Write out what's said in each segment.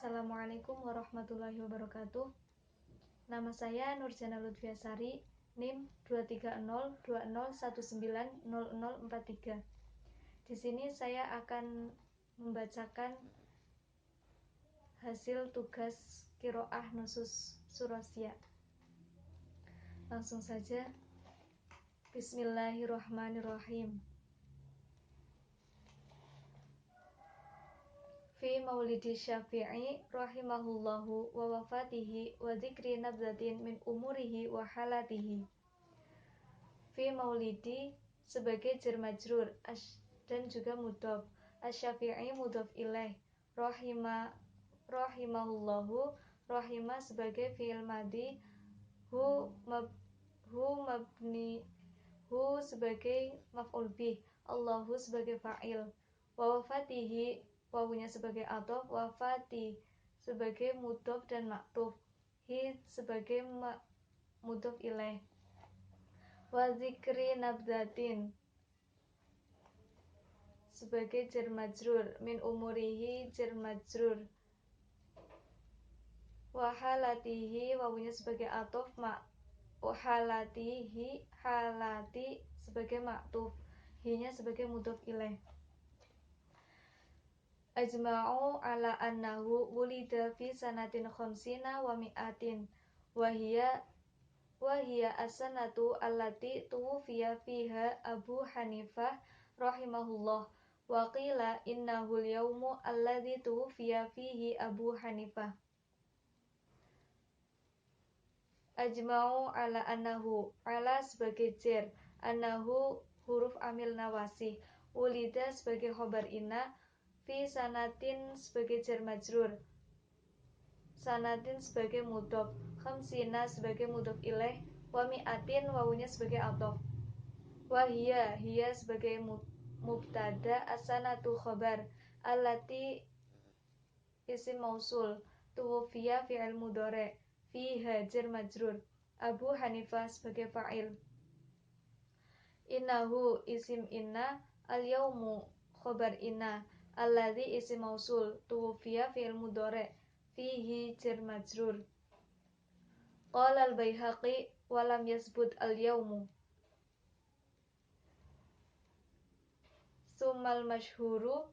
Assalamualaikum warahmatullahi wabarakatuh. Nama saya Nurjana Lutfiasari, NIM 23020190043. Di sini saya akan membacakan hasil tugas Qiraah Nusus Surosiyah. Langsung saja. Bismillahirrahmanirrahim. Fi maulidi Syafi'i rahimahullahu wa wafatihi wa dzikri nabzatin min umurihi wa halatihi. Fi maulidi sebagai jar majrur dan juga mudhaf. Asy-Syafi'i mudhaf ilaih. Rahimahullahu rahimah sebagai fi'il madhi. Hu mabni hu sebagai maf'ul bih. Allahu sebagai fa'il. Wa wafatihi wawunya sebagai athof, wafati sebagai mudhof dan maktuf, hi sebagai mudhof ilaih. Wa dzikri nabzatin sebagai jar majrur, min umurihi jar majrur, wa halatihi wawunya sebagai athof, halatihi halati sebagai maktuf, hinya sebagai mudhof ilaih. Ajma'u ala annahu wulida fi sanatin khamsina wa mi'atin wa hiya as-sanatu allati tuwfiya fiha Abu Hanifah rahimahullah wa qila innahu al-yawmu alladhi tuwfiya fihi Abu Hanifah. Ajma'u ala annahu, ala sebagai jar, annahu huruf amil nawasih, wulida sebagai khobar inna, fi sanatin sebagai jar majrur, sanatin sebagai mudhof, khamsina sebagai mudhof ilaih, wa mi'atin wawunya sebagai athof, wa hiya sebagai mubtada, as-sanatu khobar, allati isim mausul, tuwfiya fi'il mudhari', fiha jar majrur, Abu Hanifah sebagai fa'il. Innahu isim inna, al-yawmu khobar inna, alladzi isim mausul, tuwfiya fi'il mudhari', fihi jar majrur. Qala al-Baihaqi wa lam yasbut al-yawmu. Summal masyhuru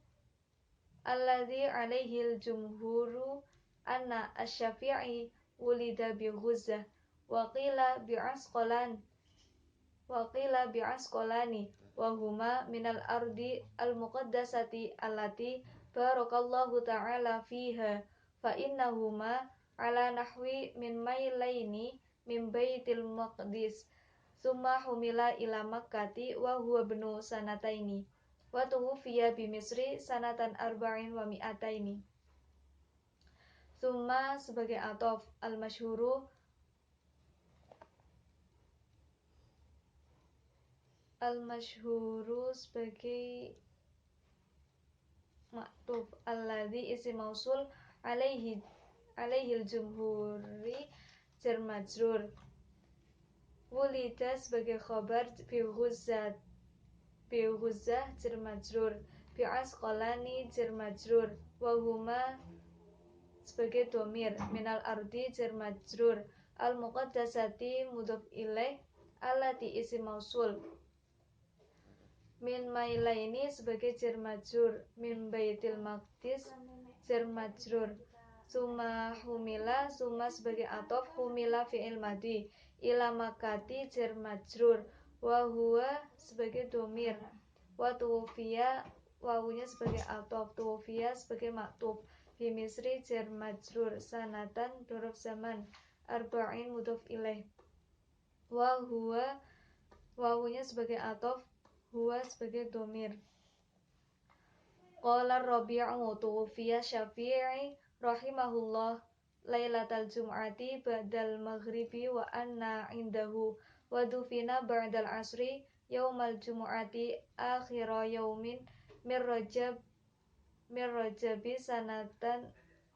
alladzi alaihi al-jumhuru anna asy-Syafi'i wulida bi Ghuzzah wa qila bi Asqalani wa huma minal ardi al-muqaddasati allati barakallahu ta'ala fiha fa innahuma ala nahwi min mailaini min baitil maqdis summa humila ila makkati wa huwa ibnu sanataini wa tuwfiya bi Misri sanatan arba'in wa mi'ataini. Summa sebagai athof, al-masyhuru sebagai maktuf, alladzi isim mausul, alaihi al-jumhuri jar majrur, wulida sebagai khabar, bi Ghuzzah jar majrur, bi Asqalani jar majrur, wa huma sebagai dhamir, minal ardi jar majrur, al-muqaddasati mudhof ilaih, allati isim mausul, min mailaini sebagai jar majrur, min baitil maqdis jar majrur, summa humila sebagai athof, humila fi'il madhi, ila makati jar majrur, wa huwa sebagai dhamir, wa tuwfiya wawunya sebagai athof, tuwfiya sebagai maktuf, bi Misri jar majrur, sanatan dzarf zaman, arba'in mudhof ilaih, wa huwa wawunya sebagai athof, huwa sebagai dhamir. Qala Rabi'u tuwfiya Syafi'i rahimahullah lailatal jum'ati ba'dal maghribi wa anna indahu wa dufina ba'dal asri yaumal jum'ati akhira yaumin mir rajabi sanatan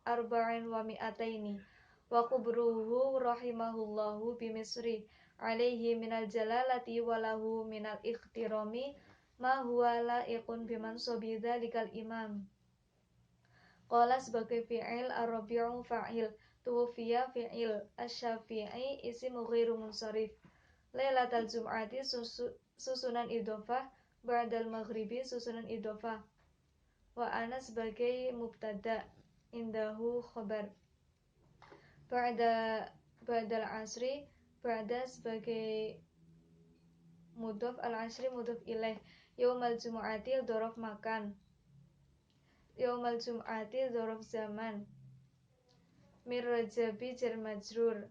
arba'in wa mi'ataini wa kubruhu rahimahullahu bi Misri alaihi minal jalalati walahu minal ikhtirami ma huwa la'iqun biman sobida likal imam. Qala sebagai fi'il, ar-rabi'u fa'il, tuwfiya fi'il, asy-syafi'i isim ghairu munsharif. Lailatul jum'ati susunan idhofah, ba'dal maghribi susunan idhofah. Wa ana sebagai mubtada, indahu khabar. Ba'dal asri, ba'da sebagai mudhof, al-asri mudhof ilaih. Yaumal jum'ati dhorof makan, yaumal jum'ati dhorof zaman. Mir rajabi jar majrur,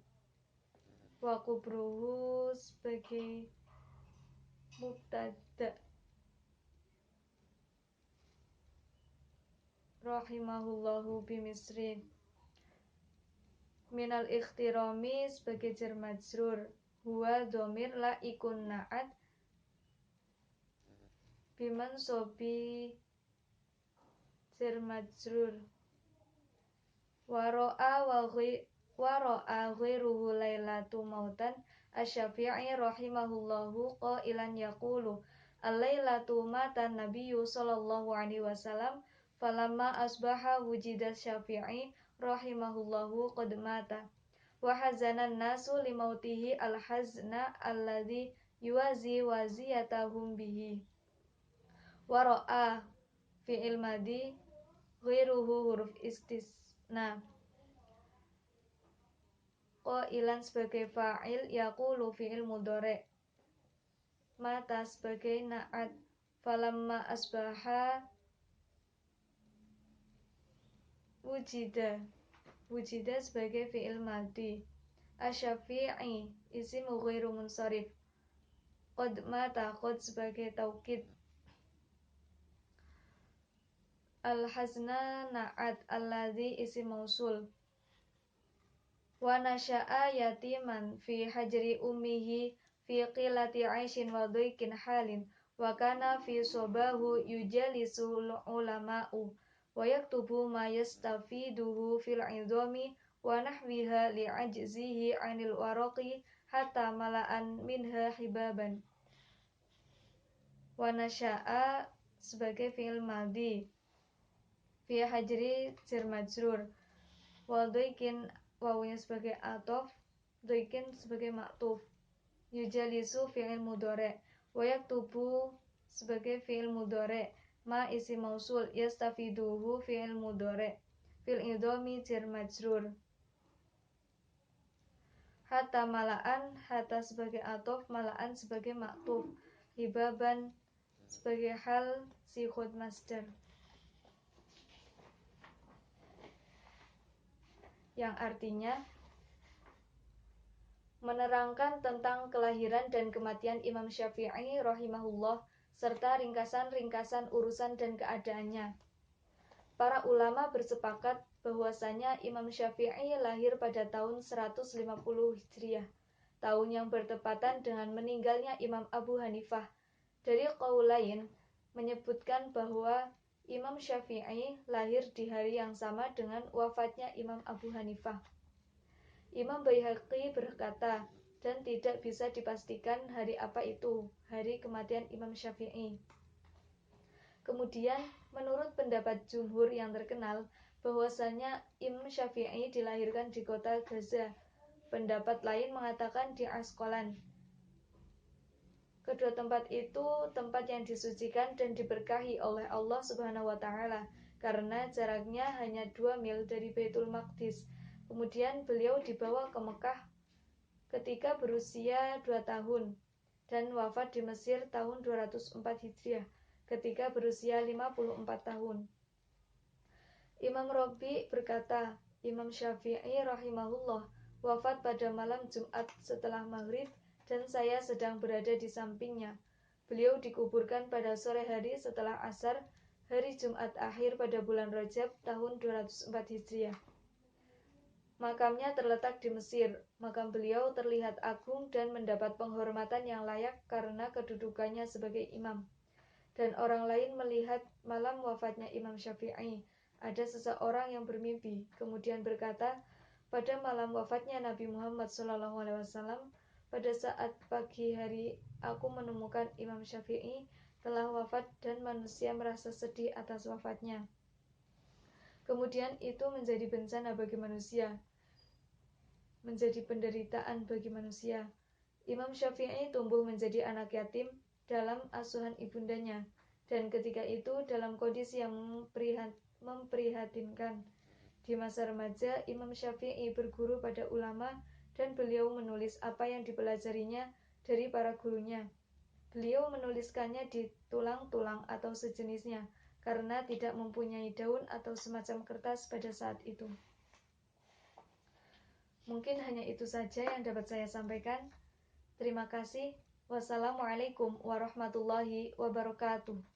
wa kubruhu sebagai mubtada, rahimahullahu bimisrin. Minal ikhtirami sebagai jar majrur, huwa dhamir la ikun na'at biman sobi jar majrur. Waro'a ghairuhu lailatu mautan, asy-syafi'i rahimahullahu qailan yaqulu al-lailatu matan nabiyyu sallallahu alaihi wasallam falamma asbaha wujida syafi'i rahimahullahu qad mata wa hazana nasu limautihi al-hazna alladhi yuwazi waziyatahum bihi. Waro'a fi'il madi ghairuhu huruf istisna, qailan sebagai fa'il, yaqulu fi'il mudhari', mata sebagai na'at, falamma asbaha wujida sebagai fi'il madi, asy-syafi'i isim ghairu munsharif, qad mata qad sebagai taukid, al-hazna na'at, alladzi isim mausul. Wa nasya'a yatiman fi hajri ummihi fi qilati 'aishin wa dhaikin halin wa kana fi sobahu yujalisul ulama'u wa yaktubu ma yastafiduhu fil 'idhami wa nahwiha li'ajzihi 'anil waraqi hatta mala'an minha hibaban. Wa nasya'a sebagai fi'il madhi, fi hajri jar majrur, wa dhaikin wawunya sebagai atof, dhaikin sebagai maktuf. Yujalisu fi'il mudhari', wa yaktubu sebagai fi'il mudhari', ma isim mausul, yastafiduhu fi'il mudhari', fil idhami jar majrur. Hatta mala'an, hatta sebagai atof, mala'an sebagai maktuf, hibaban sebagai hal sighah masdar, yang artinya menerangkan tentang kelahiran dan kematian Imam Syafi'i rahimahullah serta ringkasan-ringkasan urusan dan keadaannya. Para ulama bersepakat bahwasanya Imam Syafi'i lahir pada tahun 150 Hijriah, tahun yang bertepatan dengan meninggalnya Imam Abu Hanifah. Dari qaul lain menyebutkan bahwa Imam Syafi'i lahir di hari yang sama dengan wafatnya Imam Abu Hanifah. Imam Baihaqi berkata, dan tidak bisa dipastikan hari apa itu, hari kematian Imam Syafi'i. Kemudian, menurut pendapat jumhur yang terkenal, bahwasanya Imam Syafi'i dilahirkan di kota Gaza. Pendapat lain mengatakan di Asqalan. Kedua tempat itu tempat yang disucikan dan diberkahi oleh Allah Subhanahu wa Ta'ala, karena jaraknya hanya 2 mil dari Baitul Maqdis. Kemudian beliau dibawa ke Mekah ketika berusia 2 tahun dan wafat di Mesir tahun 204 Hijriah ketika berusia 54 tahun. Imam Rabi berkata, Imam Syafi'i rahimahullah wafat pada malam Jumat setelah maghrib dan saya sedang berada di sampingnya. Beliau dikuburkan pada sore hari setelah asar hari Jumat akhir pada bulan Rajab tahun 204 Hijriah. Makamnya terletak di Mesir. Makam beliau terlihat agung dan mendapat penghormatan yang layak karena kedudukannya sebagai imam. Dan orang lain melihat malam wafatnya Imam Syafi'i. Ada seseorang yang bermimpi, kemudian berkata, pada malam wafatnya Nabi Muhammad SAW, pada saat pagi hari aku menemukan Imam Syafi'i telah wafat dan manusia merasa sedih atas wafatnya. Kemudian itu menjadi bencana bagi manusia, menjadi penderitaan bagi manusia. Imam Syafi'i tumbuh menjadi anak yatim dalam asuhan ibundanya, dan ketika itu dalam kondisi yang memprihatinkan. Di masa remaja, Imam Syafi'i berguru pada ulama dan beliau menulis apa yang dipelajarinya dari para gurunya. Beliau menuliskannya di tulang-tulang atau sejenisnya karena tidak mempunyai daun atau semacam kertas pada saat itu. Mungkin hanya itu saja yang dapat saya sampaikan. Terima kasih. Wassalamualaikum warahmatullahi wabarakatuh.